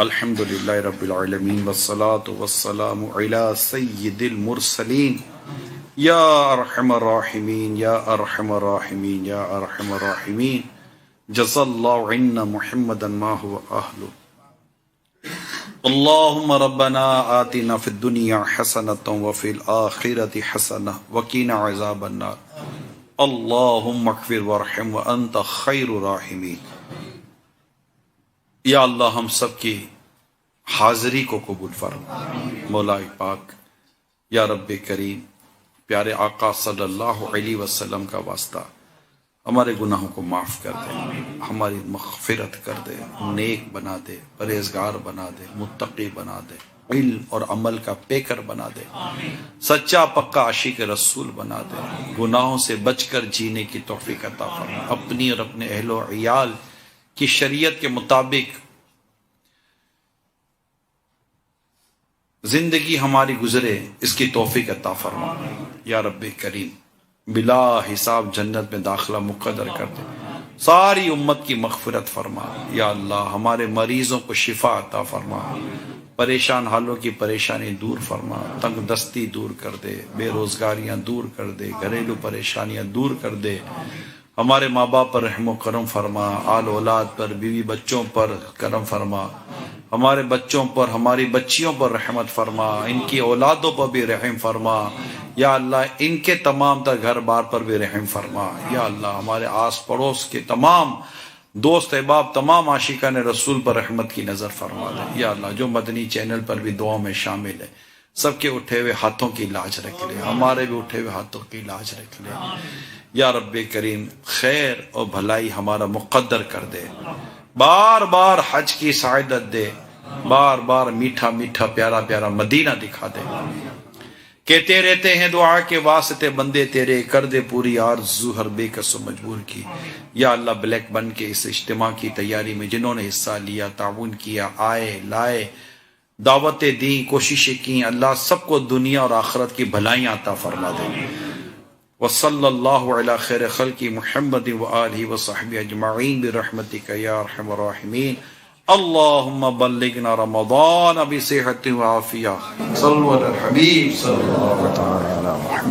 الحمدللہ رب العالمین والصلاة والسلام علی سید المرسلین یا ارحم الراحمین یا ارحم الراحمین یا ارحم الراحمین جزا اللہ عنا محمدا ما هو اہلہ اللہم ربنا آتنا فی الدنیا حسنۃ وفی الآخرۃ حسنۃ وقنا عذاب النار اللہم اغفر وارحم وانت خیر الراحمین۔ یا اللہ ہم سب کی حاضری کو قبول فرما مولا پاک، یا رب کریم پیارے آقا صلی اللہ علیہ وسلم کا واسطہ ہمارے گناہوں کو معاف کر دے، ہماری مغفرت کر دے، نیک بنا دے، پرہیزگار بنا دے، متقی بنا دے، علم اور عمل کا پیکر بنا دے، سچا پکا عاشق رسول بنا دے، گناہوں سے بچ کر جینے کی توفیق عطا فرما، اپنی اور اپنے اہل و عیال کی شریعت کے مطابق زندگی ہماری گزرے اس کی توفیق عطا فرما۔ یا رب کریم بلا حساب جنت میں داخلہ مقدر کر دے، ساری امت کی مغفرت فرما۔ یا اللہ ہمارے مریضوں کو شفا عطا فرما، پریشان حالوں کی پریشانی دور فرما، تنگ دستی دور کر دے، بے روزگاریاں دور کر دے، گھریلو پریشانیاں دور کر دے، ہمارے ماں باپ پر رحم و کرم فرما، آل اولاد پر، بیوی بچوں پر کرم فرما، ہمارے بچوں پر، ہماری بچیوں پر رحمت فرما، ان کی اولادوں پر بھی رحم فرما۔ یا اللہ ان کے تمام تر گھر بار پر بھی رحم فرما۔ یا اللہ ہمارے آس پڑوس کے تمام دوست احباب، تمام عاشقان رسول پر رحمت کی نظر فرما دے۔ یا اللہ جو مدنی چینل پر بھی دعاؤں میں شامل ہے، سب کے اٹھے ہوئے ہاتھوں کی لاج رکھ لے، ہمارے بھی اٹھے ہوئے ہاتھوں کی لاج رکھ لے۔ یا رب کریم خیر اور بھلائی ہمارا مقدر کر دے، بار بار حج کی سعادت دے، بار بار میٹھا میٹھا پیارا پیارا مدینہ دکھا دے۔ کہتے رہتے ہیں دعا کے واسطے بندے تیرے، کر دے پوری آرزو ہر بے کس و مجبور کی۔ یا اللہ بلیک بن کے اس اجتماع کی تیاری میں جنہوں نے حصہ لیا، تعاون کیا، آئے لائے، دعوتیں دیں، کوششیں کی، اللہ سب کو دنیا اور آخرت کی بھلائیاں عطا فرما دے۔ وصلی اللہ علی خیر خلق محمد وآلہ وصحبہ اجمعین برحمتک یا ارحم الراحمین۔ اللہم بلغنا رمضان بصحت وعافیہ۔ صلوا علی الحبیب صلی اللہ علیہ وسلم۔